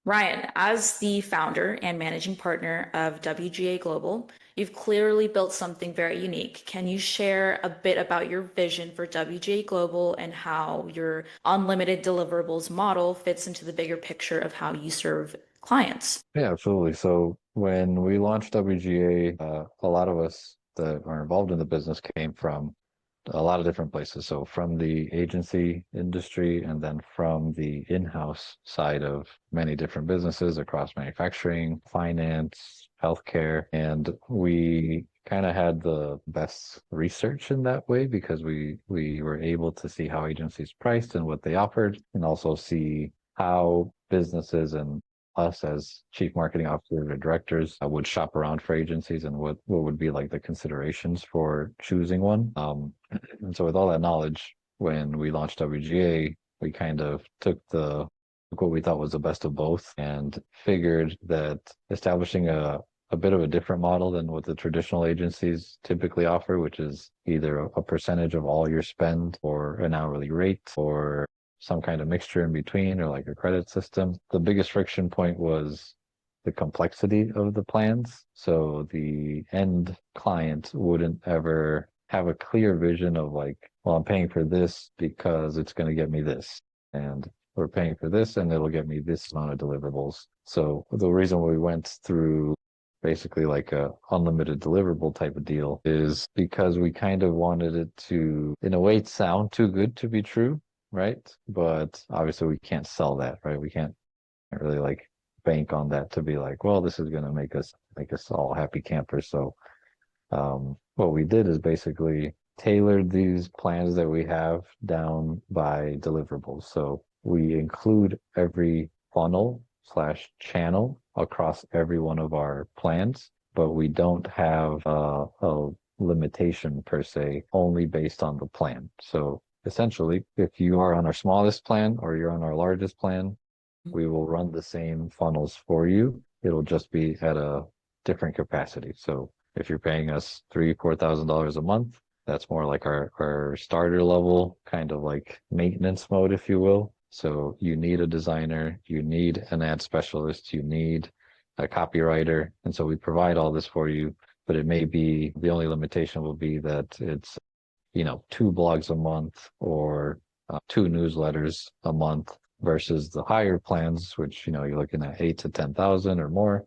Ryan, as the founder and managing partner of WGA Global, you've clearly built something very unique. Can you share a bit about your vision for WGA Global and how your unlimited deliverables model fits into the bigger picture of how you serve clients? Yeah, absolutely. So when we launched WGA, a lot of us that are involved in the business came from a lot of different places. So from the agency industry and then from the in-house side of many different businesses across manufacturing, finance, healthcare. And we kind of had the best research in that way because we were able to see how agencies priced and what they offered, and also see how businesses and us as chief marketing officers or directors would shop around for agencies and what would be like the considerations for choosing one. And so with all that knowledge, when we launched WGA, we kind of took what we thought was the best of both and figured that establishing a bit of a different model than what the traditional agencies typically offer, which is either a percentage of all your spend or an hourly rate or some kind of mixture in between, or like a credit system. The biggest friction point was the complexity of the plans. So the end client wouldn't ever have a clear vision of like, well, I'm paying for this because it's going to get me this. And we're paying for this and it'll get me this amount of deliverables. So the reason we went through basically like a unlimited deliverable type of deal is because we kind of wanted it to, in a way, sound too good to be true. Right. But obviously we can't sell that, right? We can't really like bank on that to be like, well, this is going to make us all happy campers. So what we did is basically tailored these plans that we have down by deliverables. So we include every funnel / channel across every one of our plans, but we don't have a limitation per se, only based on the plan. So essentially, if you are on our smallest plan or you're on our largest plan, we will run the same funnels for you. It'll just be at a different capacity. So if you're paying us $3,000-4,000 a month, that's more like our starter level, kind of like maintenance mode, if you will. So you need a designer, you need an ad specialist, you need a copywriter. And so we provide all this for you, but it may be the only limitation will be that it's 2 blogs a month or 2 newsletters a month versus the higher plans, which, you're looking at 8 to 10,000 or more.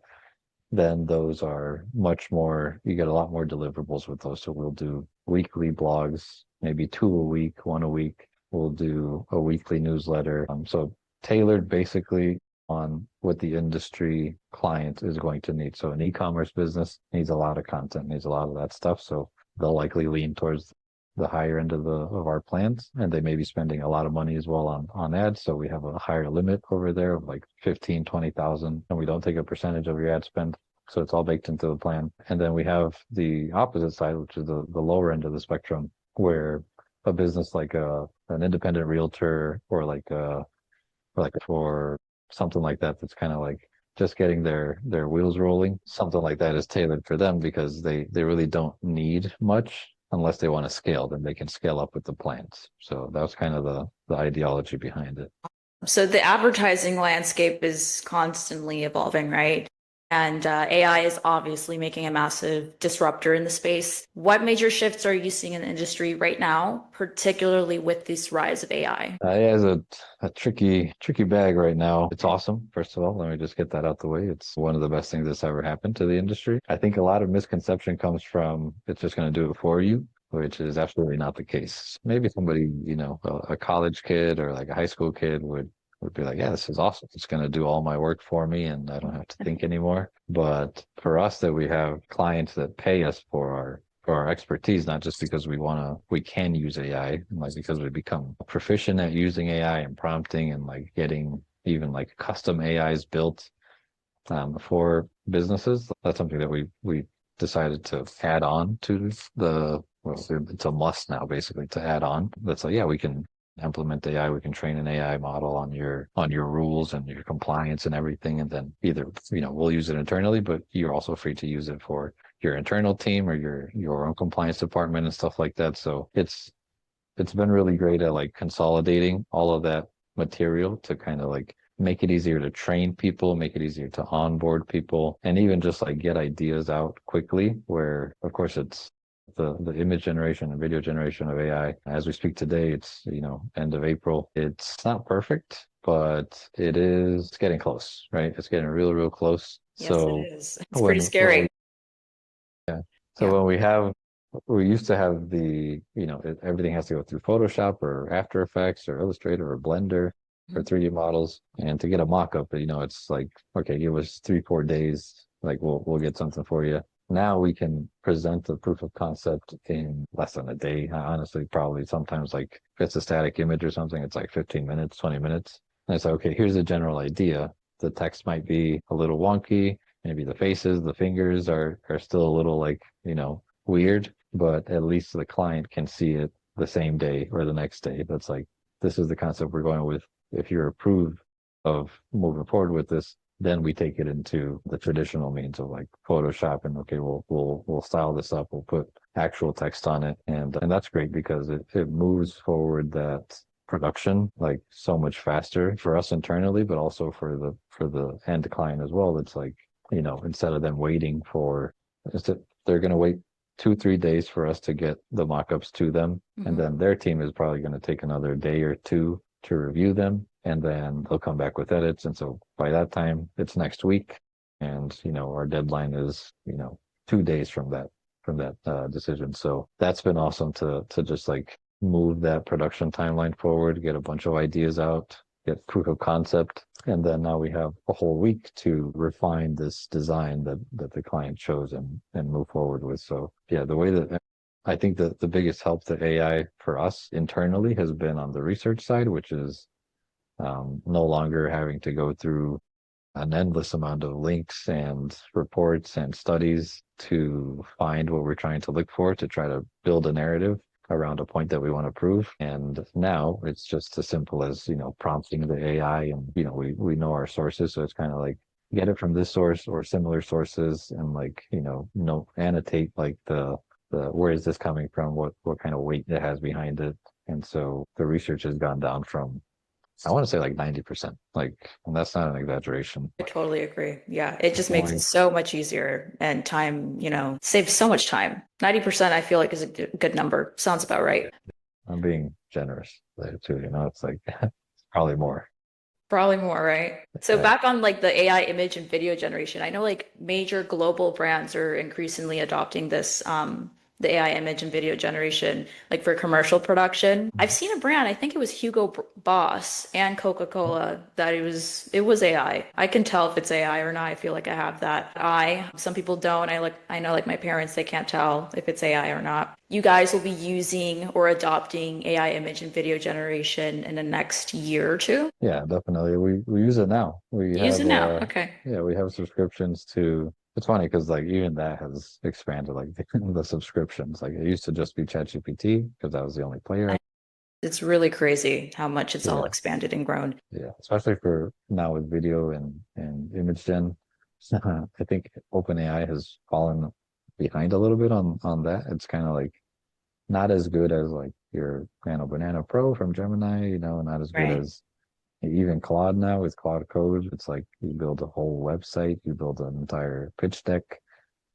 Then those are much more, you get a lot more deliverables with those. So we'll do weekly blogs, maybe 2 a week, 1 a week. We'll do a weekly newsletter. So tailored basically on what the industry client is going to need. So an e-commerce business needs a lot of content, needs a lot of that stuff. So they'll likely lean towards the higher end of our plans, and they may be spending a lot of money as well on ads. So we have a higher limit over there of like 15, 20,000, and we don't take a percentage of your ad spend. So it's all baked into the plan. And then we have the opposite side, which is the lower end of the spectrum, where a business like an independent realtor or for something like that, that's kind of like just getting their wheels rolling. Something like that is tailored for them because they really don't need much unless they want to scale. Then they can scale up with the plans. So that's kind of the ideology behind it. So the advertising landscape is constantly evolving, right? And AI is obviously making a massive disruptor in the space. What major shifts are you seeing in the industry right now, particularly with this rise of AI? AI is a tricky bag right now. It's awesome. First of all, let me just get that out the way. It's one of the best things that's ever happened to the industry. I think a lot of misconception comes from it's just going to do it for you, which is absolutely not the case. Maybe somebody, a college kid or like a high school kid would be like, yeah, this is awesome. It's going to do all my work for me and I don't have to think anymore. But for us, that we have clients that pay us for our expertise, not just because we can use AI, like because we become proficient at using AI and prompting and like getting even like custom AIs built for businesses. That's something that we decided to add on to it's a must now basically to add on. That's like, yeah, we can implement AI, we can train an AI model on your rules and your compliance and everything. And then either, we'll use it internally, but you're also free to use it for your internal team or your own compliance department and stuff like that. So it's been really great at like consolidating all of that material to kind of like make it easier to train people, make it easier to onboard people, and even just like get ideas out quickly. Where, of course, it's the image generation and video generation of AI. As we speak today, it's, end of April. It's not perfect, but it's getting close, right? It's getting real, real close. Yes, it So is. It's pretty when scary. we yeah. So Yeah. when we used to have everything has to go through Photoshop or After Effects or Illustrator or Blender for Mhm. 3D models. And to get a mock-up, it's like, okay, give us 3, 4 days. Like we'll get something for you. Now we can present the proof of concept in less than a day. Honestly, probably sometimes like if it's a static image or something, it's like 15 minutes, 20 minutes. And it's like, okay, here's a general idea. The text might be a little wonky. Maybe the faces, the fingers are still a little like, weird, but at least the client can see it the same day or the next day. That's like, this is the concept we're going with. If you're approved of moving forward with this, then we take it into the traditional means of like Photoshop and okay, we'll style this up, we'll put actual text on it. And that's great because it moves forward that production like so much faster for us internally, but also for the end client as well. It's like, instead of them waiting for, they're going to wait 2, 3 days for us to get the mock-ups to them. And Mhm. then their team is probably going to take another day or two to review them. And then they'll come back with edits. And so by that time, it's next week. And, our deadline is, 2 days from that decision. So that's been awesome to just like move that production timeline forward, get a bunch of ideas out, get proof of concept, and then now we have a whole week to refine this design that the client chose and move forward with. So yeah, the way that I think that the biggest help to AI for us internally has been on the research side, which is no longer having to go through an endless amount of links and reports and studies to find what we're trying to look for to try to build a narrative around a point that we want to prove. And now it's just as simple as, prompting the AI and, we know our sources. So it's kind of like get it from this source or similar sources and like, annotate like the where is this coming from? What kind of weight it has behind it. And so the research has gone down from I want to say like 90%. Like, and that's not an exaggeration. I totally agree. Yeah, it just makes it Going, so much easier and time, saves so much time. 90% I feel like is a good number. Sounds about right. I'm being generous there too, it's like it's probably more. Probably more, right? So Yeah. back on like the AI image and video generation, I know like major global brands are increasingly adopting this the AI image and video generation like for commercial production. I've seen a brand, I think it was Boss and Coca-Cola that it was AI. I can tell if it's AI or not. I feel like I have that eye. Some people don't. I know like my parents, they can't tell if it's AI or not. You guys will be using or adopting AI image and video generation in the next year or two. Yeah, definitely. We use it now. We Use have it now. Okay. yeah, we have subscriptions to it's funny because like even that has expanded like the subscriptions. Like it used to just be ChatGPT because that was the only player. It's really crazy how much it's all Yeah, expanded and grown. yeah. Especially for now with video and image gen. I think OpenAI has fallen behind a little bit on that. It's kind of like not as good as like your Nano Banana Pro from Gemini, not as good Right. as even Claude now with Claude Code. It's like you build a whole website, you build an entire pitch deck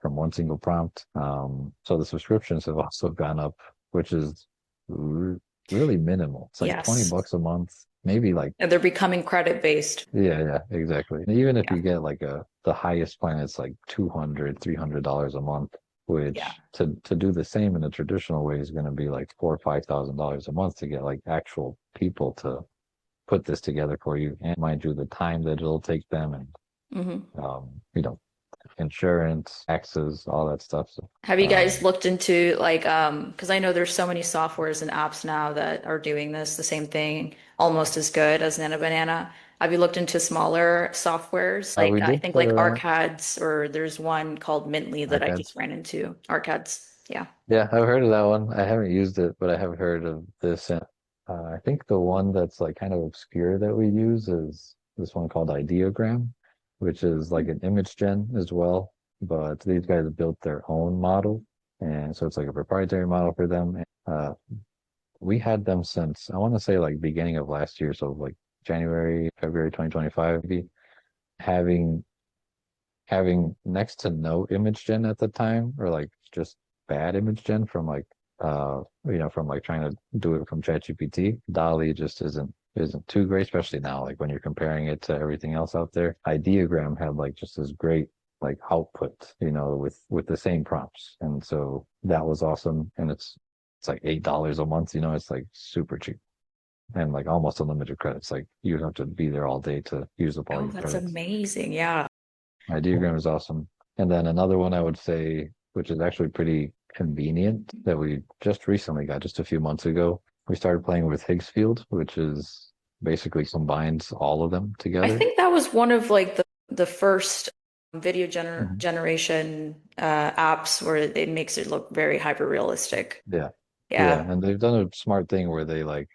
from one single prompt. So the subscriptions have also gone up, which is really minimal. It's like 20 Yes. bucks a month, maybe like, And they're becoming credit based. yeah, yeah, exactly. And even if Yeah. you get like the highest plan, it's like 200, $300 a month, Yeah. which to do the same in a traditional way is going to be like $4 or $5,000 a month to get like actual people to put this together for you. And mind you, the time that it'll take them and, Hmm. insurance, taxes, all that stuff. So, Have you guys looked into like because I know there's so many softwares and apps now that are doing this the same thing almost as good as Nana Banana. Have you looked into smaller softwares? Like we I did think play like around. Arcads or there's one called Mintly that I just Arcads. ran into. Arcads. Yeah. Yeah, I've heard of that one. I haven't used it, but I have heard of this. And I think the one that's like kind of obscure that we use is this one called Ideogram, which is like an image gen as well. But these guys built their own model. And so it's like a proprietary model for them. We had them since I want to say like beginning of last year, so like January, February 2025, maybe having having next to no image gen at the time, or like just bad image gen from like from like trying to do it from ChatGPT. Dolly just isn't too great, especially now, like when you're comparing it to everything else out there. Ideogram had like just this great like output, with the same prompts. And so that was awesome. And it's like $8 a month, it's like super cheap and like almost unlimited credits. Like you have to be there all day to use up all Oh, your that's credits. amazing. Yeah. Ideogram is awesome. And then another one I would say, which is actually pretty convenient, that we just recently got just a few months ago. We started playing with Higgsfield, which is basically combines all of them I together. think that was one of like the first video Mhm. generation apps where it makes it look very hyper realistic. Yeah. Yeah. Yeah. And they've done a smart thing where they like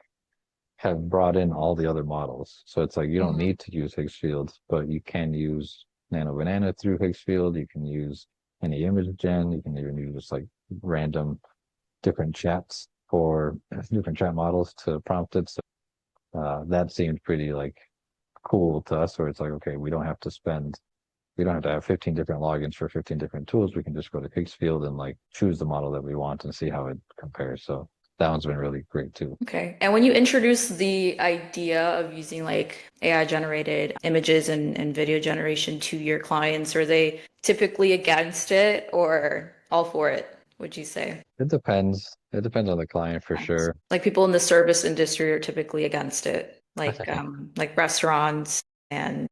have brought in all the other models. So it's like you don't Mhm. need to use Higgsfield, but you can use Nano Banana through Higgsfield. You can use any image gen. You can even use like random different chats for different chat models to prompt it. So that seemed pretty like cool to us, where it's like, okay, we don't have to have 15 different logins for 15 different tools. We can just go to Higgsfield and like choose the model that we want and see how it compares. So that one's been really great too. Okay. And when you introduce the idea of using like AI generated images and video generation to your clients, are they typically against it or all for it, would you say? It depends. It depends on the client for sure. Like people in the service industry are typically against it, like restaurants and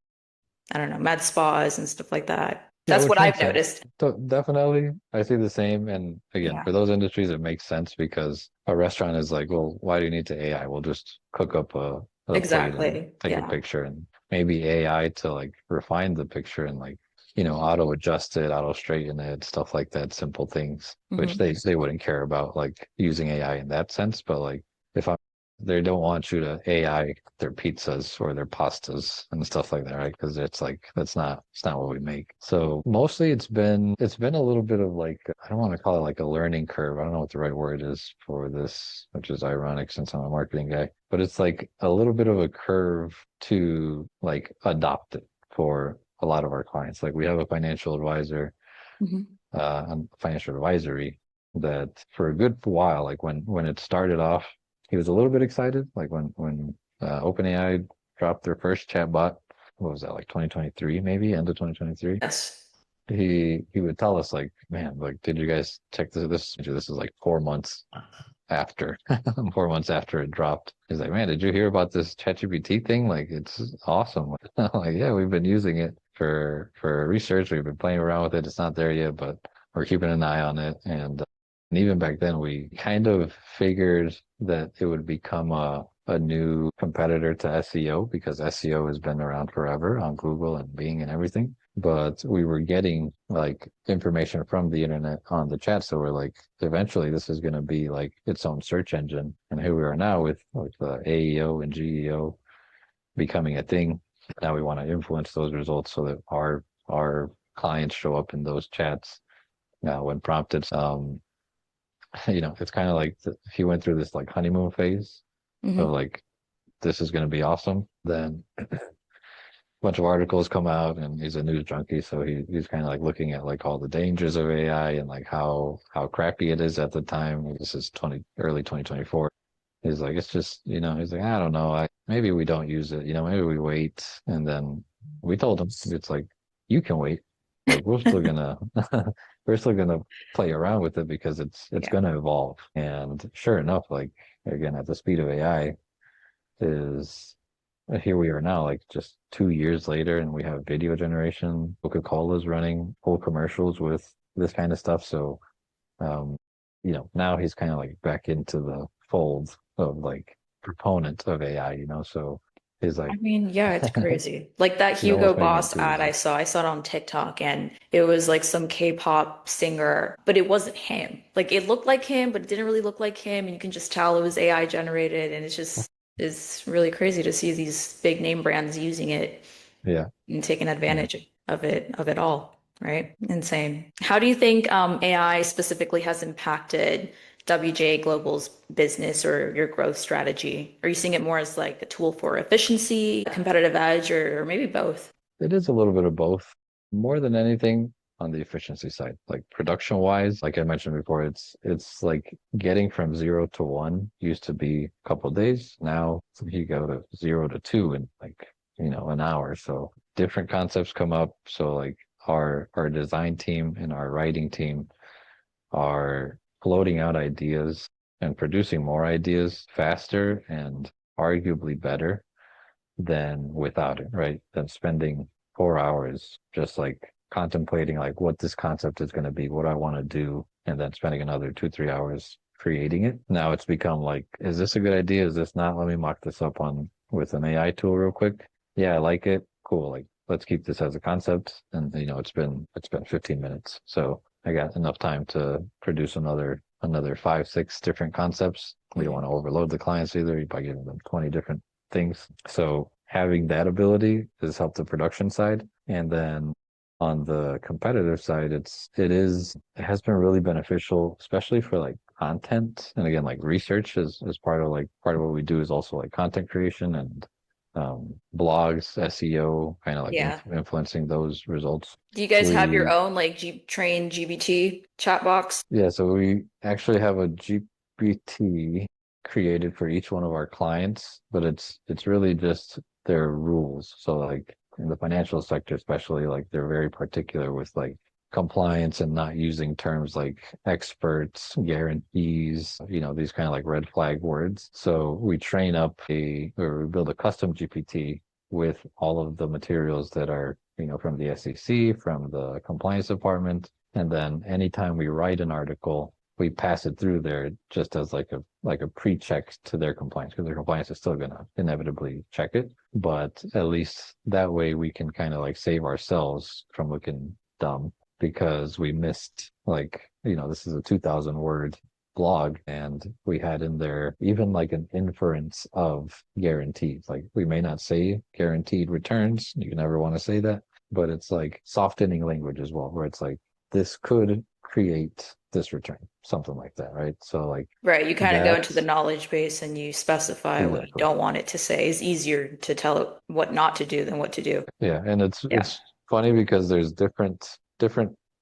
I don't know, med spas and stuff like that. Yeah, That's which what I've makes sense. noticed. Definitely, I see the same. And again, Yeah, for those industries, it makes sense because a restaurant is like, well, why do you need to AI? We'll just cook up a plate and exactly. take a Yeah. picture, and maybe AI to like refine the picture and like, auto adjust it, auto straighten it, stuff like that, simple things, which Hmm. they wouldn't care about like using AI in that sense. But like if I'm they don't want you to AI their pizzas or their pastas and stuff like that, right? Because it's like it's not what we make. So mostly it's been a little bit of like I don't want to call it like a learning curve. I don't know what the right word is for this, which is ironic since I'm a marketing guy. But it's like a little bit of a curve to like adopt it for a lot of our clients. Like we have a financial advisor, Hmm. on financial advisory that for a good while, like when it started off, he was a little bit excited. Like when OpenAI dropped their first chatbot, what was that, like 2023, maybe end of 2023? Yes. He would tell us like, man, like, did you guys check this is like 4 months after 4 months after it dropped. He's like, man, did you hear about this ChatGPT thing? Like, it's awesome. Like, yeah, we've been using it for research. We've been playing around with it. It's not there yet, but we're keeping an eye on it. And even back then, we kind of figured that it would become a new competitor to SEO because SEO has been around forever on Google and Bing and everything. But we were getting like information from the internet on the chat. So we're like, eventually this is going to be like its own search engine. And here we are now with the AEO and GEO becoming a thing. Now we want to influence those results so that our clients show up in those chats when prompted. It's kind of like he went through this like honeymoon phase of Hmm. like this is going to be awesome. Then bunch of articles come out, and he's a news junkie, so he's kind of like looking at like all the dangers of AI and like how crappy it is at the time. This is early 2024. He's like, it's just, he's like, I don't know, maybe we don't use it, maybe we wait. And then we told him, it's like, you can wait. Like we're still gonna play around with it because it's Yeah. gonna evolve. And sure enough, like again, at the speed of AI is here we are now, like just 2 years later, and we have video generation. Coca-Cola's running full commercials with this kind of stuff. So, um, now he's kind of like back into the fold of like proponent of AI, so he's I like, mean, yeah, it's crazy. Like that he's Hugo almost making Boss ad enthusiasm. I saw it on TikTok and it was like some K-pop singer, but it wasn't him. Like it looked like him, but it didn't really look like him. And you can just tell it was AI generated. And it's really crazy to see these big name brands using it Yeah, and taking yeah. advantage of it all, right? Insane. How do you think AI specifically has impacted WGA Global's business or your growth strategy? Are you seeing it more as like a tool for efficiency, a competitive edge, or maybe both? It is a little bit of both. More than anything on the efficiency side, like production wise, like I mentioned before, it's like getting from 0 to 1 used to be a couple of days. Now you go to 0 to 2 in like, an hour. So different concepts come up. So like our design team and our writing team are floating out ideas and producing more ideas faster and arguably better than without it, right? Than spending 4 hours just like contemplating like what this concept is going to be, what I want to do, and then spending another 2, 3 hours creating it. Now it's become like, is this a good idea? Is this not? Let me mock this up on with an AI tool real quick. Yeah, I like it. Cool. Like let's keep this as a concept. And it's been 15 minutes. So I got enough time to produce another 5, 6 different concepts. We don't want to overload the clients either by giving them 20 different things. So having that ability has helped the production side. And then on the competitive side, it has been really beneficial, especially for like content. And again, like research is part of what we do is also like content creation and blogs, SEO, kind of like Yeah. influencing those results. Do you guys have your We own like trained GBT chat box? Yeah, so we actually have a GPT created for each one of our clients, but it's really just their rules. So like in the financial sector, especially, like they're very particular with like compliance and not using terms like experts, guarantees, these kind of like red flag words. So we train up or we build a custom GPT with all of the materials that are, from the SEC, from the compliance department, and then anytime we write an article, we pass it through there just as like a pre-check to their compliance, because their compliance is still gonna inevitably check it. But at least that way we can kind of like save ourselves from looking dumb because we missed like, this is a 2,000 word blog and we had in there even like an inference of guarantees. Like we may not say guaranteed returns, you never want to say that, but it's like softening language as well, where it's like this could create this return, something like that, right? So like Right. You kind of go into the that's knowledge base and you specify what you exactly. don't want it to say. It's easier to tell it what not to do than what to do. Yeah, and it's Yeah. it's funny because there's different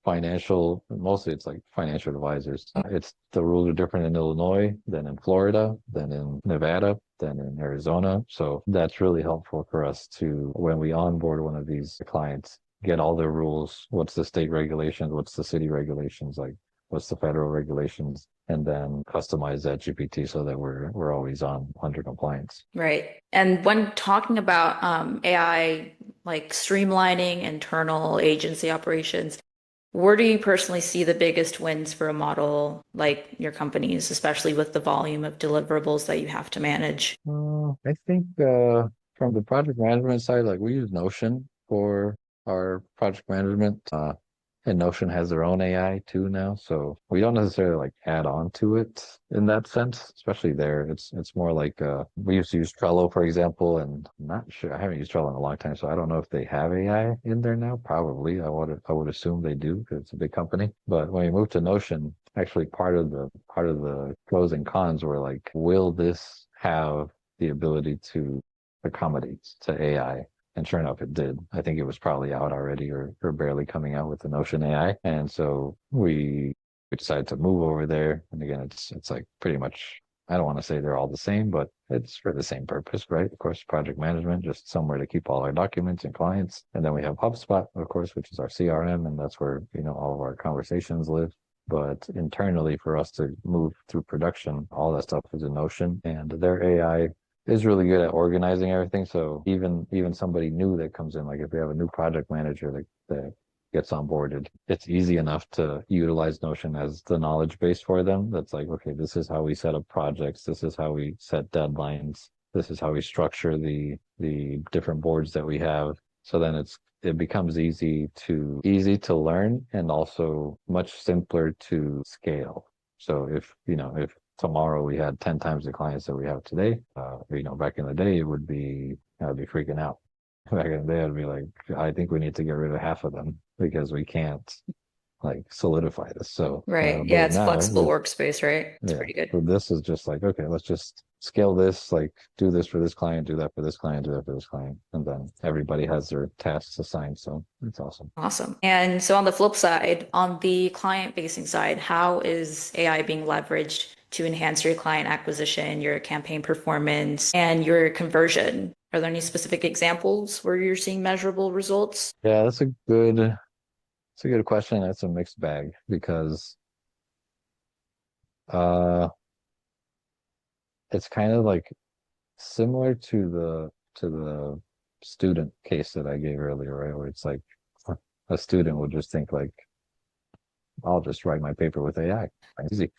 financial, mostly it's like financial advisors. It's the rules are different in Illinois than in Florida, than in Nevada, than in Arizona. So that's really helpful for us to, when we onboard one of these clients, get all their rules. What's the state regulations? What's the city regulations? Like what's the federal regulations? And then customize that GPT so that we're always on under compliance. Right. And when talking about AI, like streamlining internal agency operations, where do you personally see the biggest wins for a model like your company's, especially with the volume of deliverables that you have to manage? I think from the project management side, like we use Notion for our project management, and Notion has their own AI too now, so we don't necessarily like add on to it in that sense. Especially there, it's more like we used to use Trello, for example, and I'm not sure. I haven't used Trello in a long time, so I don't know if they have AI in there now. Probably, I would assume they do because it's a big company. But when we moved to Notion, actually part of the pros and cons were like, will this have the ability to accommodate to AI? And sure enough, it did. I think it was probably out already or barely coming out with the Notion AI. And so we decided to move over there. And again, it's like pretty much, I don't want to say they're all the same, but it's for the same purpose, right? Of course, project management, just somewhere to keep all our documents and clients. And then we have HubSpot, of course, which is our CRM, and that's where, all of our conversations live. But internally, for us to move through production, all that stuff is in Notion, and their AI is really good at organizing everything. So even somebody new that comes in, like if we have a new project manager that gets onboarded, it's easy enough to utilize Notion as the knowledge base for them. That's like, okay, this is how we set up projects. This is how we set deadlines. This is how we structure the different boards that we have. So then it becomes easy to learn and also much simpler to scale. So if tomorrow we had 10 times the clients that we have today, back in the day I'd be freaking out. Back in the day, I'd be like, I think we need to get rid of half of them because we can't like solidify this. So, Right. Yeah, but it's now flexible with workspace, right? It's yeah, pretty good. so this is just like, okay, let's just scale this, like do this for this client, do that for this client, do that for this client, and then everybody has their tasks assigned. So it's awesome. Awesome. And so on the flip side, on the client-facing side, how is AI being leveraged to enhance your client acquisition, your campaign performance, and your conversion? Are there any specific examples where you're seeing measurable results? Yeah, it's a good question. That's a mixed bag because uh it's kind of like similar to the student case that I gave earlier, right? Where it's like a student would just think like, I'll just write my paper with AI. Easy.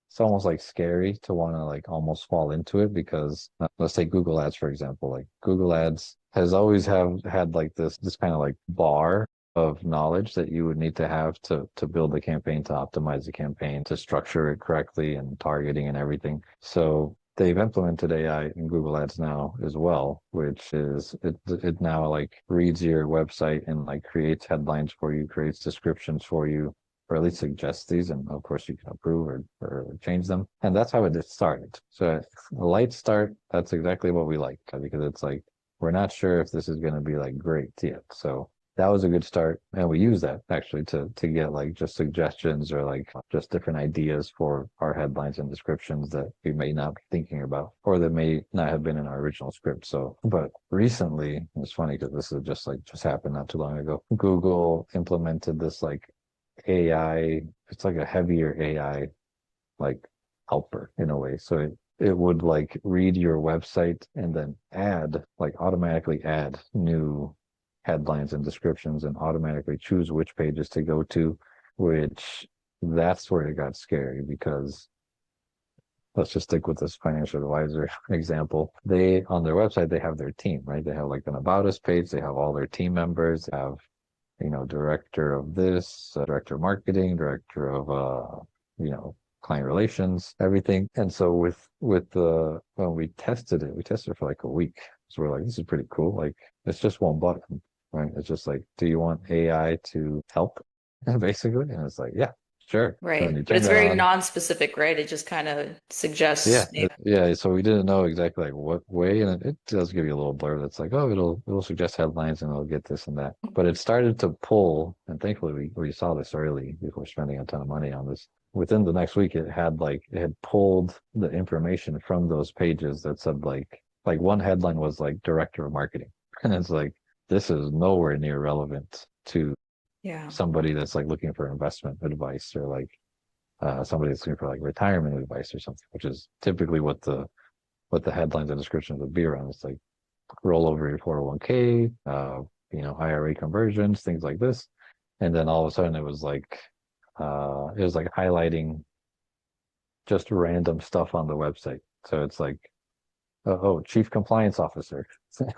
It's almost like scary to want to like almost fall into it because let's take Google Ads for example. Like Google Ads has always have had like this kind of like bar of knowledge that you would need to have to build a campaign, to optimize the campaign, to structure it correctly and targeting and everything. So they've implemented AI in Google Ads now as well, which is it now like reads your website and like creates headlines for you, creates descriptions for you, or at least suggest these, and of course you can approve or change them. And that's how it started. So a light start, that's exactly what we like because it's like we're not sure if this is going to be like great yet. So that was a good start, and we use that actually to get like just suggestions or like just different ideas for our headlines and descriptions that we may not be thinking about or that may not have been in our original script. So but recently, it's funny because this is just happened not too long ago, Google implemented this like AI, it's like a heavier AI like helper in a way. So it would like read your website and then add, like automatically add new headlines and descriptions and automatically choose which pages to go to, which that's where it got scary because let's just stick with this financial advisor example. They on their website, they have their team, right? They have like an about us page, they have all their team members, they have director of this, director of marketing, director of client relations, everything. And so with the when we tested it for like a week. So we're like, this is pretty cool. Like it's just one button, right? It's just like, do you want AI to help? Basically. And it's like, yeah, sure. So then Right. you But turn it's that very on. non-specific, right? It just kind of Yeah, suggests. yeah. So we didn't know exactly like what way, and it does give you a little blurb that's like, oh, it'll suggest headlines and it'll get this and that. But it started to pull, and thankfully we saw this early before spending a ton of money on this. Within the next week, it had pulled the information from those pages that said like one headline was like director of marketing, and it's like this is nowhere near relevant to Yeah. somebody that's like looking for investment advice or like somebody that's looking for like retirement advice or something, which is typically what the headlines and descriptions would be around. It's like roll over your 401k, IRA conversions, things like this. And then all of a sudden it was like highlighting just random stuff on the website. So it's like, oh, chief compliance officer.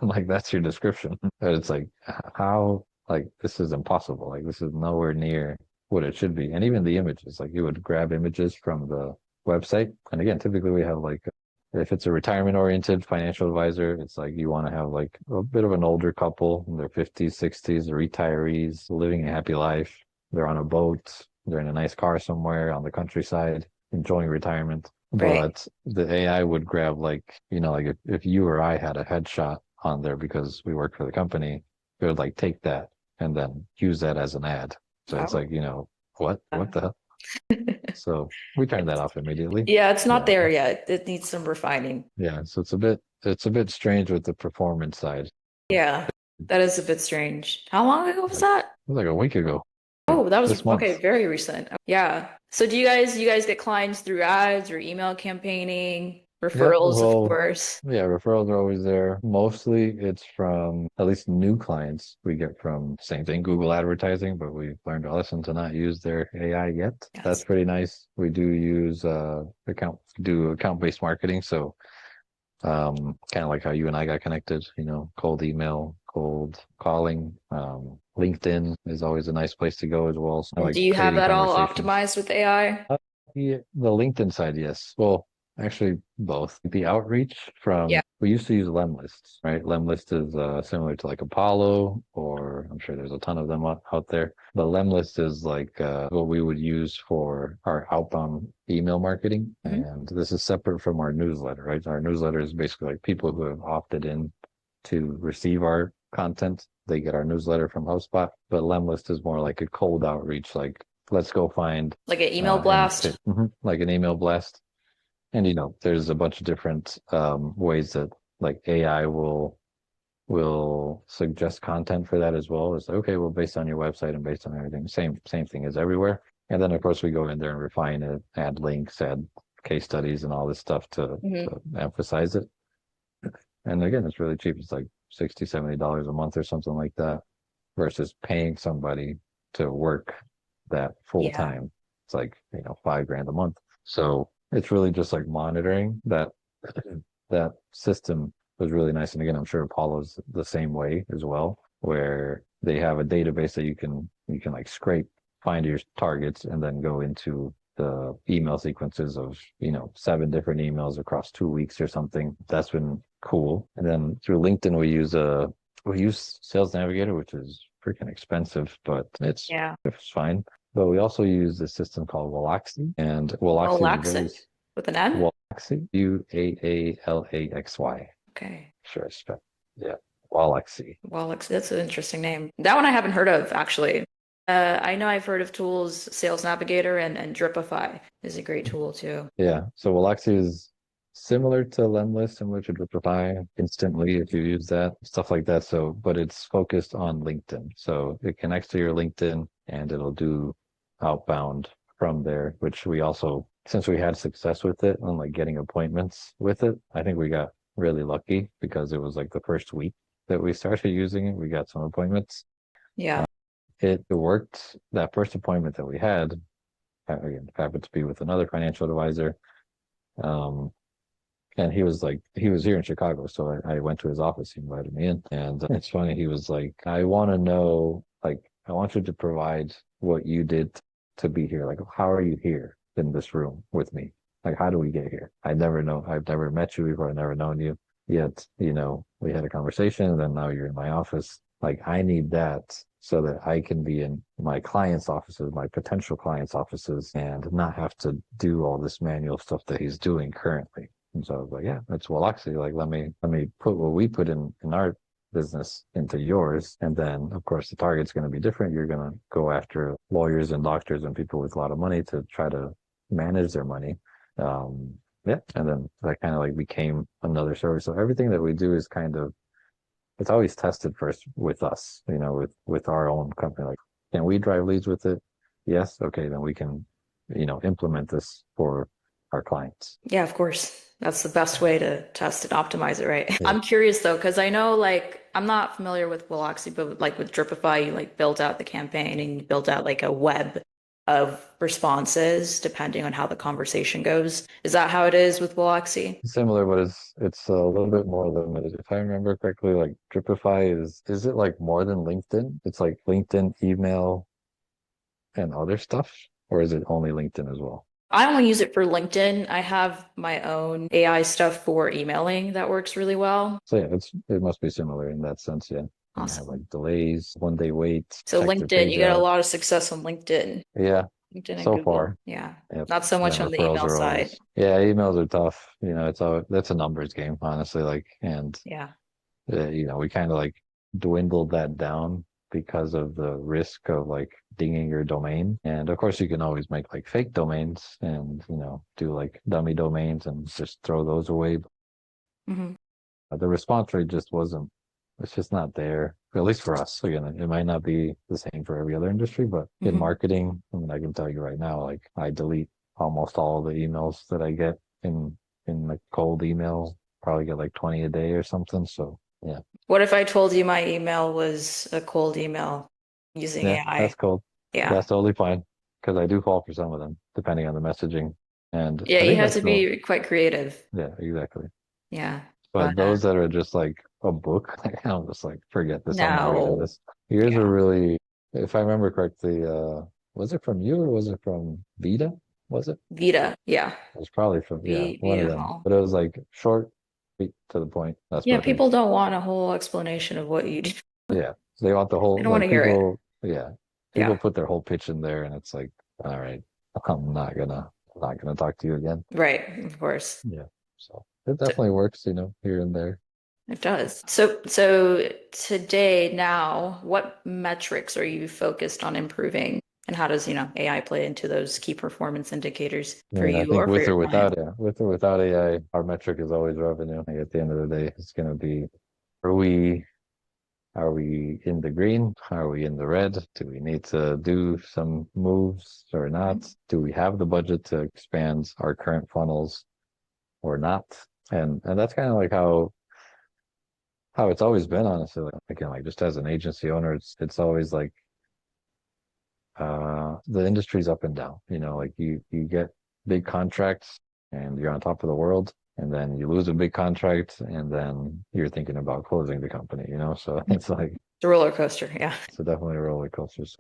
Like that's your description. And it's like, how, like, this is impossible. Like, this is nowhere near what it should be. And even the images, like, you would grab images from the website. And again, typically we have like, if it's a retirement oriented financial advisor, it's like you want to have like a bit of an older couple in their 50s, 60s, retirees living a happy life. They're on a boat, they're in a nice car somewhere on the countryside, enjoying retirement. Right. But the AI would grab like, like if you or I had a headshot on there because we work for the company, it would like take that and then use that as an ad. So it's Oh. like, what the hell? So we turned that off immediately. Yeah, it's not Yeah. there yet. It needs some refining. Yeah. So it's a bit strange with the performance side. Yeah, that is a bit strange. How long ago was Like that? it was like a week ago, like Oh, that was this okay, month. very recent. Yeah. So do you guys get clients through ads or email campaigning, Yeah. referrals, of Well, course? yeah, referrals are always there. Mostly it's from at least new clients we get from same thing, Google advertising, but we've learned a lesson to not use their AI yet. That's Yes. pretty nice. We do use account-based marketing. So kind of like how you and I got connected, cold email, cold calling. LinkedIn is always a nice place to go as well. So I And like do you have creating that all conversations. optimized with AI? Yeah, the LinkedIn side, yes. Well, Actually, both. The outreach Yeah. we used to use Lemlist, right? Lemlist is similar to like Apollo, or I'm sure there's a ton of them out there. But Lemlist is like what we would use for our outbound email marketing. Mhm. And this is separate from our newsletter, right? Our newsletter is basically like people who have opted in to receive our content. They get our newsletter from HubSpot, but Lemlist is more like a cold outreach, like let's go find Like an email blast. like an email blast. And there's a bunch of different ways that like AI will suggest content for that as well. It's like, okay, well, based on your website and based on everything, same thing as everywhere. And then of course we go in there and refine it, add links, add case studies and all this stuff Hmm. to emphasize it. And again, it's really cheap. It's like $60-$70 a month or something like that versus paying somebody to work that full Yeah. time. It's like, $5 grand a month. So it's really just like monitoring that system was really nice. And again, I'm sure Apollo's the same way as well, where they have a database that you can like scrape, find your targets, and then go into the email sequences of 7 different emails across 2 weeks or something. That's been cool. And then through LinkedIn, we use Sales Navigator, which is freaking expensive, but Yeah. it's fine. But we also use this system called Walaxy, and Walaxy is a very Relaxing with an M? Walaxy, Uaalaxy. Okay. Sure, I spell. Yeah, Walaxy. Well, that's an interesting name. That one I haven't heard of, actually. I know I've heard of tools, Sales Navigator and Dripify is a great tool too. Yeah, so Walaxy is similar to Lemlist, similar to Dripify instantly if you use that, stuff like that. So, but it's focused on LinkedIn. So it connects to your LinkedIn and it'll do outbound from there, which we also, since we had success with it and like getting appointments with it, I think we got really lucky because it was like the first week that we started using it, we got some appointments. Yeah. It worked. That first appointment that we had, again, happened to be with another financial advisor. Um, and he was here in Chicago, so I went to his office. He invited me in, and it's funny. He was like, "I want to know, like, I want you to provide what you did to be here. Like, how are you here in this room with me? Like, how do we get here? I never know. I've never met you before. I've never known you. Yet, we had a conversation, and then now you're in my office. Like, I need that so that I can be in my clients' offices, my potential clients' offices, and not have to do all this manual stuff that he's doing currently." And so I was like, yeah, that's well, actually, like, let me put what we put in our business into yours. And then, of course, the target's going to be different. You're going to go after lawyers and doctors and people with a lot of money to try to manage their money. Um, yeah. And then that kind of like became another service. So everything that we do is it's always tested first with us, with our own company. Like, can we drive leads with it? Yes. Okay. Then we can, implement this for our clients. Yeah, of course. That's the best way to test and optimize it, right? Yeah. I'm curious though, because I know like I'm not familiar with Biloxi, but like with Dripify, you like built out the campaign and you built out like a web of responses depending on how the conversation goes. Is that how it is with Biloxi? Similar, but it's a little bit more limited. If I remember correctly, like Dripify is it like more than LinkedIn? It's like LinkedIn, email, and other stuff, or is it only LinkedIn as well? I only use it for LinkedIn. I have my own AI stuff for emailing that works really well. So yeah, it must be similar in that sense, yeah. And have Awesome. like delays, 1 day wait, So check your LinkedIn, you page get a out. lot of success on LinkedIn. Yeah, LinkedIn and so Google. far. Yeah. Yep. Not so And then much on the referrals email are side. always, yeah, emails are tough. That's a numbers game, honestly. Like, and Yeah. we kind of like dwindled that down because of the risk of like dinging your domain. And of course, you can always make like fake domains and, do like dummy domains and just throw those away. Hmm. But the response rate just wasn't, it's just not there, at least for us. Again, it might not be the same for every other industry, but in Hmm. marketing, I mean, I can tell you right now, like I delete almost all the emails that I get in like cold email, probably get like 20 a day or something. So yeah. What if I told you my email was a cold email using Yeah, AI? that's cool. Yeah. That's totally fine because I do fall for some of them, depending on the messaging. And Yeah, I you think have that's to the, be quite creative. yeah, exactly. Yeah. But But those that are just like a book, I'm just like, forget this. I'm not reading no. this. Yours are Yeah. really, if I remember correctly, was it from you or was it from Vita? was it? Vita. Yeah. It was probably from, yeah, one of Vita them. Hall. But it was like short, sweet, to the point. That's Yeah, perfect. people don't want a whole explanation of what you do. Yeah. So they want the They whole, don't want like to hear it. people, yeah, Yeah. people put their whole pitch in there and it's like, all right, I'm not gonna talk to you again. Right, of course. Yeah. So it So definitely works, here and there. it does. So today, now, what metrics are you focused on improving? And how does, AI play into those key performance indicators I for mean, I you think or for with your or client? without, yeah, with or without AI, our metric is always revenue. Like at the end of the day, it's going to be, are we are we in the green? Are we in the red? Do we need to do some moves or not? Do we have the budget to expand our current funnels or not? And that's kind of like how it's always been, honestly. Like again, like just as an agency owner, it's always like the industry's up and down. Like you get big contracts and you're on top of the world, and then you lose a big contract, and then you're thinking about closing the company. So it's like The roller coaster, yeah. so definitely roller coasters.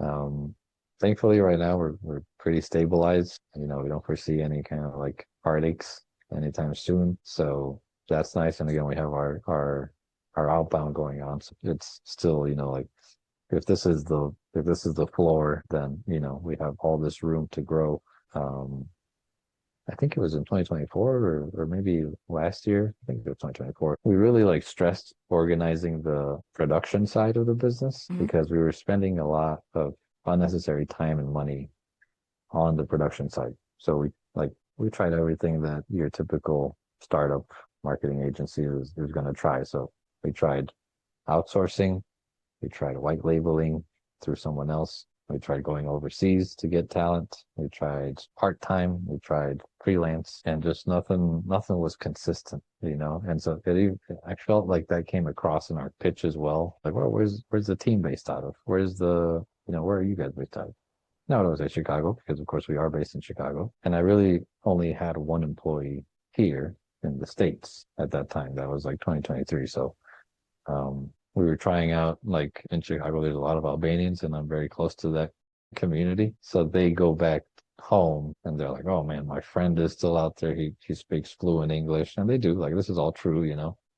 Thankfully, right now we're pretty stabilized. We don't foresee any kind of like heartaches anytime soon. So that's nice. And again, we have our outbound going on. So it's still, like if this is the floor, then we have all this room to grow. Um, I think it was in 2024 or maybe last year. I think it was 2024. We really like stressed organizing the production side of the business Mhm. because we were spending a lot of unnecessary time and money on the production side. So we tried everything that your typical startup marketing agency is going to try. So we tried outsourcing, we tried white labeling through someone else. We tried going overseas to get talent. We tried part-time. We tried freelance, and just nothing was consistent, And so I felt like that came across in our pitch as well. Like, well, where's the team based out of? Where are you guys based out of? No, it was at Chicago because, of course, we are based in Chicago. And I really only had one employee here in the States at that time. That was like 2023. So we were trying out like in Chicago, there's a lot of Albanians, and I'm very close to that community. So they go back home and they're like, oh man, my friend is still out there. He speaks fluent English. And they do. Like this is all true.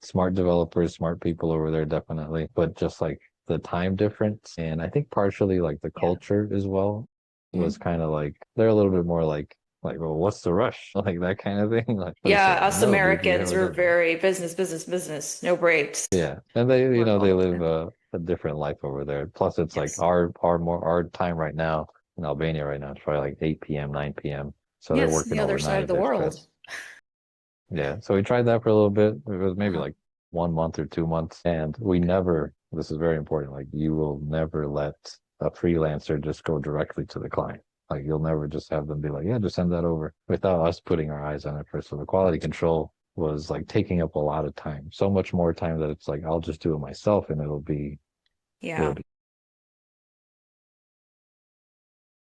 Smart developers, smart people over there, definitely. But just like the time difference. And I think partially like the Yeah. culture as well was Mhm. kind of like they're a little bit more like, well, what's the rush? Like that kind of thing. Like, it's Yeah, like, us no, dude, Americans, we're we're done. very business, business, business, no breaks. Yeah, and they, Work all they the live time. a different life over there. Plus, it's like Yes. our time right now in Albania right now. It's probably like 8 p.m., 9 p.m. So they're Yes, the working other side of overnight. the They're world. stressed. Yeah, so we tried that for a little bit. It was maybe Uh-huh. like 1 month or 2 months, and we never. This is very important. Like you will never let a freelancer just go directly to the client. Like you'll never just have them be like, yeah, just send that over without us putting our eyes on it first. So the quality control was like taking up a lot of time, so much more time that it's like I'll just do it myself and it'll Yeah. be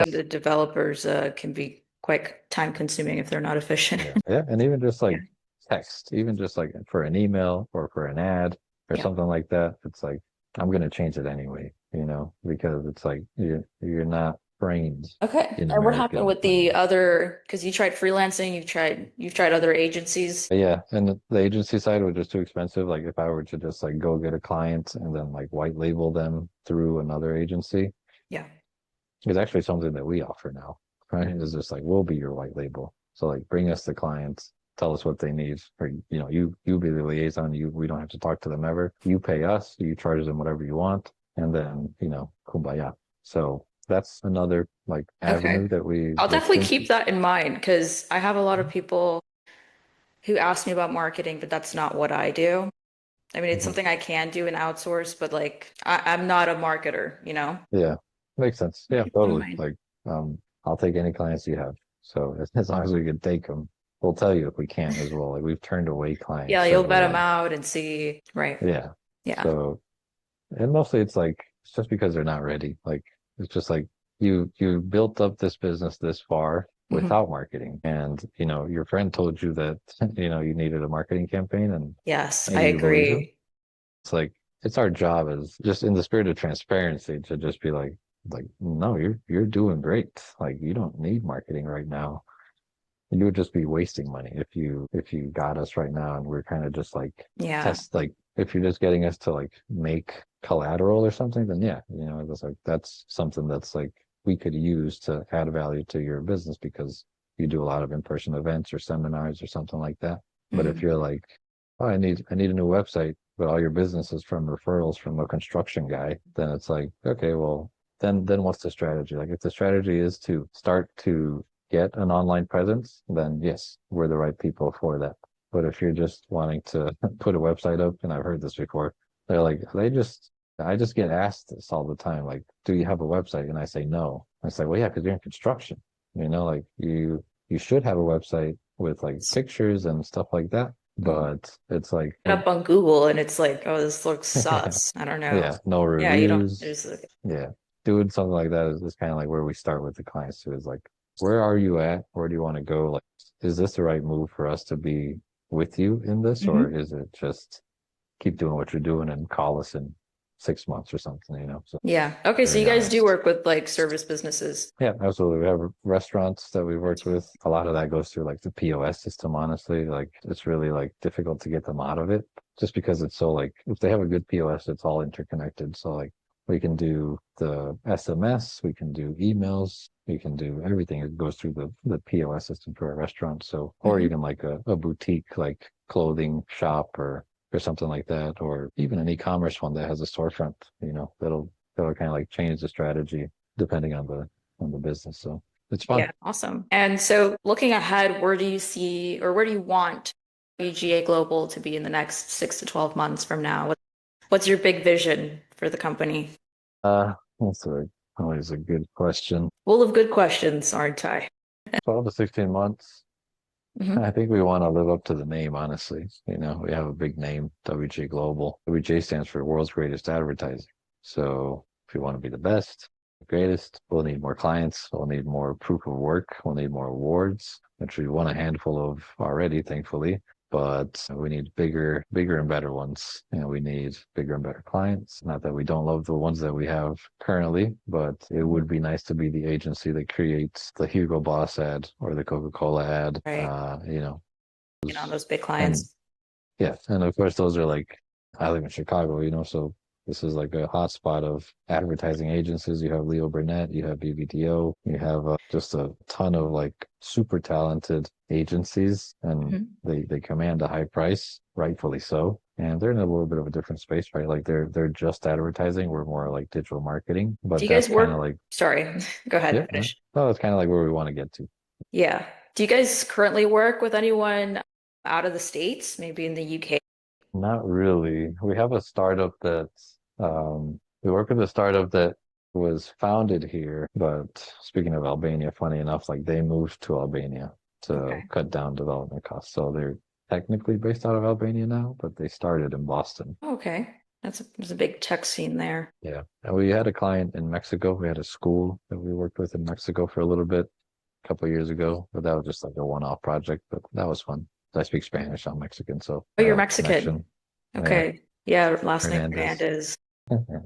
The developers can be quite time consuming if they're not efficient. yeah. And even just Yeah. like text, even just like for an email or for an ad or Yeah. something like that, it's like I'm gonna change it anyway, because it's like you're not trained Okay. in And what happened American with the language. other, because you tried freelancing, you've tried other agencies. But yeah, and the agency side was just too expensive. Like if I were to just like go get a client and then like white label them through another agency, Yeah. it's actually something that we offer now, right? It's just like we'll be your white label. So like bring us the clients, tell us what they need, or you be the liaison. We don't have to talk to them ever. You pay us, you charge them whatever you want, and then kumbaya. So that's another like Okay. avenue that we I'll looked definitely into. keep that in mind because I have a lot of people who ask me about marketing, but that's not what I do. I mean, it's Mhm. something I can do and outsource, but like I'm not a marketer. Yeah, makes sense. I'll Yeah, keep that in totally. mind. Like, I'll take any clients you have. So as long as we can take them, we'll tell you if we can't as well. Like we've turned away Yeah, clients you'll vet several them times. out and see. Right. Yeah. Yeah. So, and mostly it's like it's just because they're not ready. Like it's just like you built up this business this far Mhm. without marketing, and your friend told you that you needed a marketing campaign, Yes, I and you believe him. agree. It's like it's our job as just in the spirit of transparency to just be like no, you're doing great. Like you don't need marketing right now. you would just be wasting money if you got us right now and we're kind of just like Yeah. test like if you're just getting us to like make collateral or something, then yeah, you know, it's like that's something that's like we could use to add value to your business because you do a lot of in-person events or seminars or something like that. But if Mhm. you're like, oh, I need a new website, but all your business is from referrals from a construction guy, then it's like, okay, well, then what's the strategy? Like if the strategy is to start to get an online presence, then yes, we're the right people for that. But if you're just wanting to put a website up, and I've heard this before, they're like, I just get asked this all the time, like, do you have a website? And I say no. I say, well, yeah, because you're in construction. You know, like you should have a website with like pictures and stuff like that. Mhm. But it's like, Up on Google and it's like, oh, this looks sus. I don't know. yeah, no Yeah, you don't. reviews. There's like, Yeah. Doing something like that is kind of like where we start with the clients too, is like, where are you at? Where do you want to go? Like, is this the right move for us to be with you in this, or Mhm. is it just keep doing what you're doing and call us in 6 months or something, you know? So Yeah. Okay, so you very guys do honest. work with like service businesses. Yeah, absolutely. We have restaurants that we worked with. A lot of that goes through like the POS system, honestly. Like it's really like difficult to get them out of it just because it's so like if they have a good POS, it's all interconnected. So like we can do the SMS, we can do emails, we can do everything. It goes through the POS system for a restaurant. So or Mhm. even like a boutique like clothing shop or something like that, or even an e-commerce one that has a storefront, you know, that'll kind of like change the strategy depending on the business. So it's fun. Yeah, awesome. And so looking ahead, where do you see or where do you want WGA Global to be in the next 6 to 12 months from now? What's your big vision for the company? That's always a good question. Full of good questions, aren't I? 12 to 16 months. Hmm. I think we want to live up to the name, honestly. You know, we have a big name, WGA Global. WGA stands for World's Greatest Advertising. So if we want to be the best, the greatest, we'll need more clients. We'll need more proof of work. We'll need more awards, which we won a handful of already, thankfully. But we need bigger and better ones. You know, we need bigger and better clients. Not that we don't love the ones that we have currently, but it would be nice to be the agency that creates the Hugo Boss ad or the Coca-Cola ad. Right. You know, Those big and clients. yeah, and of course those are like I live in Chicago, you know, so this is like a hotspot of advertising agencies. You have Leo Burnett, you have BBDO, you have just a ton of like super talented agencies, and Mhm. they command a high price, rightfully so. And they're in a little bit of a different space, right? Like they're just advertising. We're more like digital marketing, Do but you guys that's kind of work? like Sorry, go ahead, yeah, finish. well, that's kind of like where we want to get to. Yeah. Do you guys currently work with anyone out of the States, maybe in the UK? Not really. We have a startup that's we work with a startup that was founded here, but speaking of Albania, funny enough, like they moved to Albania to Okay. cut down development costs. So they're technically based out of Albania now, but they started in Boston. Okay. There's a big tech scene there. Yeah. And we had a client in Mexico. We had a school that we worked with in Mexico for a little bit a couple of years ago, but that was just like a one-off project, but that was fun. I speak Spanish, I'm Mexican, so Oh, I you're like Mexican. connection. Yeah. Okay. Yeah, last name Hernandez. Hernandez. Yeah.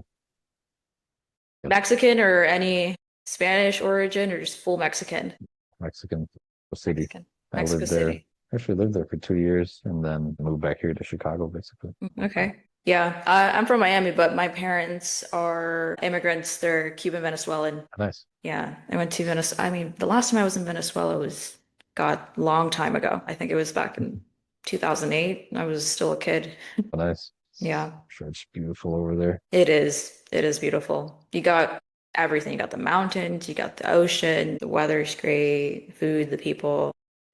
Mexican or any Spanish origin or just full Mexican? Mexican City. Mexican. I Mexico lived there, City. actually lived there for 2 years and then moved back here to Chicago, basically. Okay. Yeah, I'm from Miami, but my parents are immigrants. They're Cuban Venezuelan. Nice. Yeah, I went to Venezuela. I mean, the last time I was in Venezuela was, God, long time ago. I think it was back in 2008. I was still a kid. Nice. Yeah, I'm sure it's beautiful over there. it is. It is beautiful. You got everything. You got the mountains, you got the ocean, the weather's great, food, the people.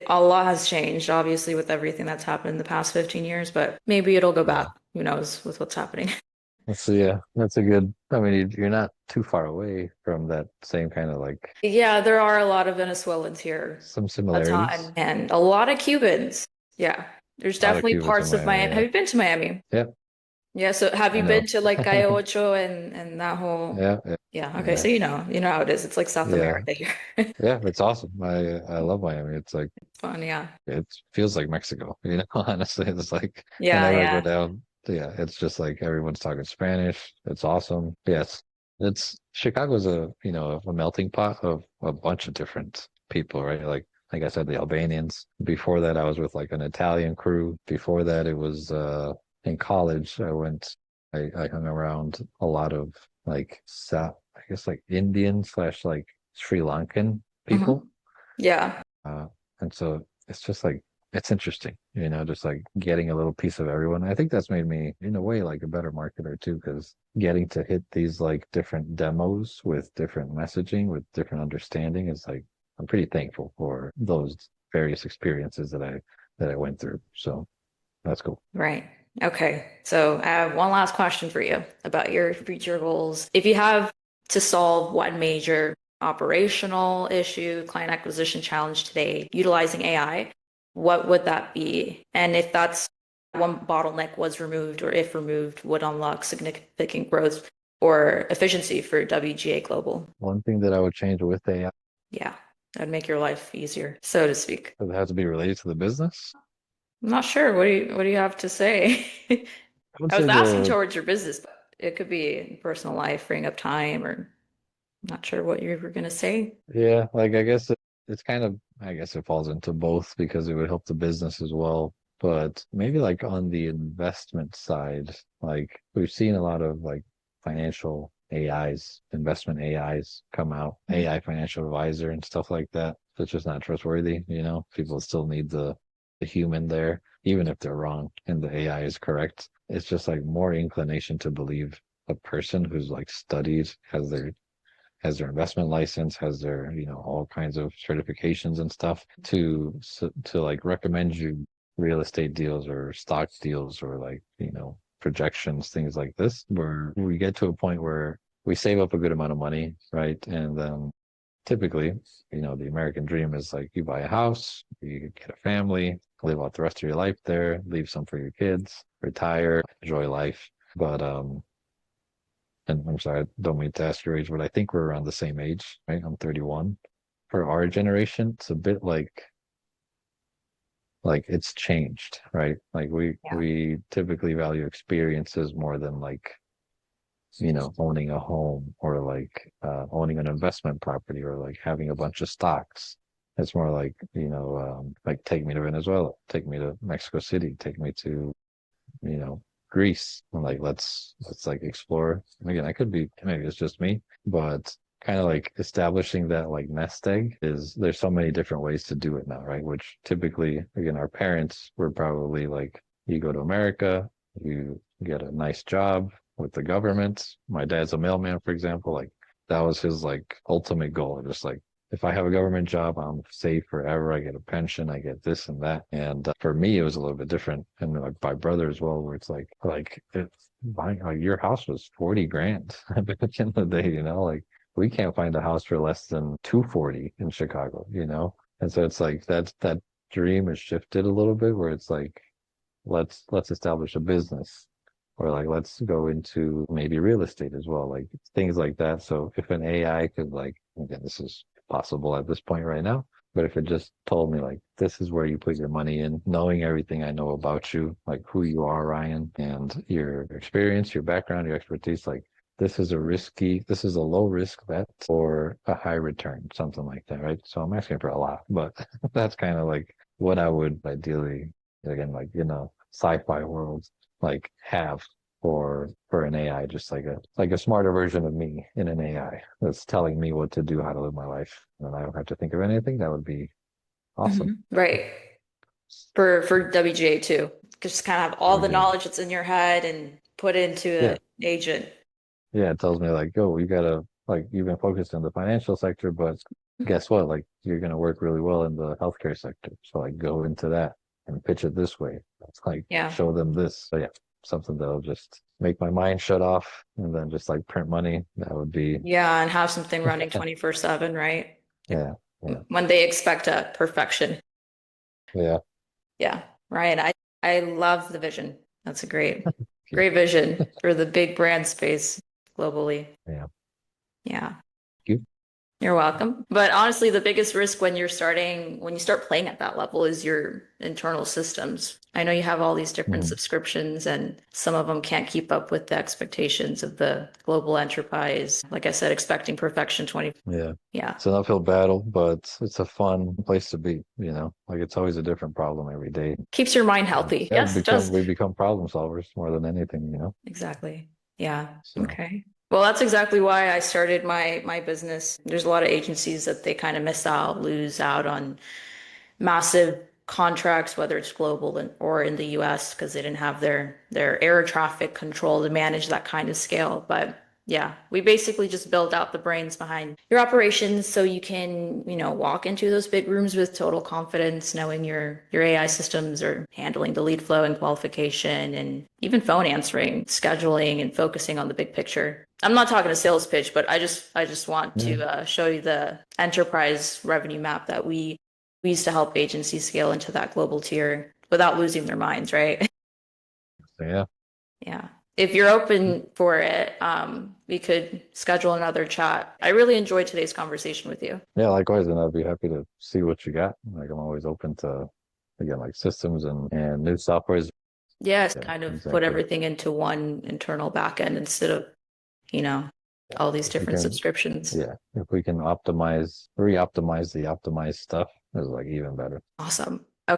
A lot has changed, obviously, with everything that's happened in the past 15 years, but maybe it'll go back. Yeah. Who knows with what's happening. So yeah, that's a good, I mean, you're not too far away from that same kind of like Yeah, there are a lot of Venezuelans here, some a similarities. ton, and a lot of Cubans. Yeah, there's A lot of definitely Cubans in parts of Miami. Miami. Have Yeah. you been to Miami? Yeah. Yeah, so have I you been know. to like Cayo Ocho and that whole? Yeah. Yeah. Yeah, okay, Yeah. so you know how it is. It's like South Yeah. America here. Yeah. It's awesome. I love Miami. It's like, Fun, yeah. it feels like Mexico, you know, honestly. It's like Yeah, whenever I go yeah. down, yeah, it's just like everyone's talking Spanish. It's awesome. Yes. It's Chicago's a, you know, a melting pot of a bunch of different people, right? Like like I said, the Albanians. Before that, I was with like an Italian crew. Before that, it was in college. I hung around a lot of like I guess like Indian slash like Sri Lankan Mhm. people. Yeah, Uh, and so it's just like it's interesting, just like getting a little piece of everyone. I think that's made me, in a way, like a better marketer too, because getting to hit these like different demos with different messaging, with different understanding is like I'm pretty thankful for those various experiences that I went through. So that's cool. right. Okay. So I have one last question for you about your future goals. If you have to solve one major operational issue, client acquisition challenge today, utilizing AI, what would that be? And if that's one bottleneck was removed, or if removed, would unlock significant growth or efficiency for WGA Global? One thing that I would change with AI, Yeah, that'd make your life easier, so to speak. does it have to be related to the business? I'm not sure. What do you have to say? I would I was say asking the towards your business, but it could be in personal life, freeing up time, or not sure what you were gonna say. Yeah, like I guess it's kind of, I guess it falls into both because it would help the business as well. But maybe like on the investment side, like we've seen a lot of like financial AIs, investment AIs come out, AI financial advisor and stuff like that. It's just not trustworthy. People still need the human there, even if they're wrong and the AI is correct. It's just like more inclination to believe a person who's like studied, has their investment license, has their, all kinds of certifications and stuff to like recommend you real estate deals or stock deals or like, projections, things like this, where we get to a point where we save up a good amount of money, right? And then typically, the American dream is like you buy a house, you get a family, live out the rest of your life there, leave some for your kids, retire, enjoy life. But and I'm sorry, I don't mean to ask your age, but I think we're around the same age, right? I'm 31. For our generation, it's a bit like it's changed, right? Like we Yeah. we typically value experiences more than like, owning a home or like owning an investment property or like having a bunch of stocks. It's more like, like take me to Venezuela, take me to Mexico City, take me to you know, Greece. And like let's like explore. And again, I could be maybe it's just me, but kind of like establishing that like nest egg is there's so many different ways to do it now, right? Which typically, again, our parents were probably like, you go to America, you get a nice job with the government. My dad's a mailman, for example. Like that was his like ultimate goal. Just like if I have a government job, I'm safe forever. I get a pension, I get this and that. And for me, it was a little bit different. And like my brother as well, where it's like it's buying like your house was 40 grand back in the day, like we can't find a house for less than 240 in Chicago. And so it's like that dream has shifted a little bit where it's like, let's establish a business or like let's go into maybe real estate as well, like things like that. So if an AI could like, again, this is possible at this point right now, but if it just told me like this is where you put your money in, knowing everything I know about you, like who you are, Ryan, and your experience, your background, your expertise, like this is a low risk bet or a high return, something like that, right? So I'm asking for a lot, but that's kind of like what I would ideally, again, like sci-fi world, like have for an AI, just like a smarter version of me in an AI that's telling me what to do, how to live my life, and I don't have to think of anything. That would be awesome. Right. For WGA too. Just kind of have all the WGA. knowledge that's in your head and put into Yeah, an agent. yeah. It tells me like, oh, you gotta like you've been focused in the financial sector, but guess what? Like you're gonna work really well in the healthcare sector. So like go into that and pitch it this way. It's like Yeah. show them this. So yeah, something that'll just make my mind shut off and then just like print money. That would be Yeah, and have something running 24/7, right? Like yeah, yeah, when they expect a perfection. yeah. Yeah. Ryan, I love the vision. That's a great vision for the big brand space globally. Yeah. Yeah. You. You're welcome. But honestly, the biggest risk when when you start playing at that level is your internal systems. I know you have all these different Mhm. subscriptions, and some of them can't keep up with the expectations of the global enterprise. Like I said, expecting perfection 20. Yeah. Yeah. It's an uphill battle, but it's a fun place to be, you know? Like it's always a different problem every day. Keeps your mind And healthy. yeah, Yes, it does. we become problem solvers more than anything, you know? Exactly. Yeah. So, Okay. Well, that's exactly why I started my business. There's a lot of agencies that they kind of miss out, lose out on massive contracts, whether it's global or in the US, because they didn't have their air traffic control to manage that kind of scale. But yeah, we basically just build out the brains behind your operations so you can, walk into those big rooms with total confidence, knowing your AI systems are handling the lead flow and qualification and even phone answering, scheduling and focusing on the big picture. I'm not talking a sales pitch, but I just want yeah. to show you the enterprise revenue map that we used to help agencies scale into that global tier without losing their minds, right? So, yeah. Yeah. If you're open for it, we could schedule another chat. I really enjoyed today's conversation with you. Yeah, likewise, and I'd be happy to see what you got. Like I'm always open to, again, like systems and new softwares. Yes, Yeah, kind of put exactly. everything into one internal backend instead of, you know, Yeah. all these If we different can, subscriptions. yeah, if we can optimize, re-optimize the optimized stuff, is like even better. Awesome.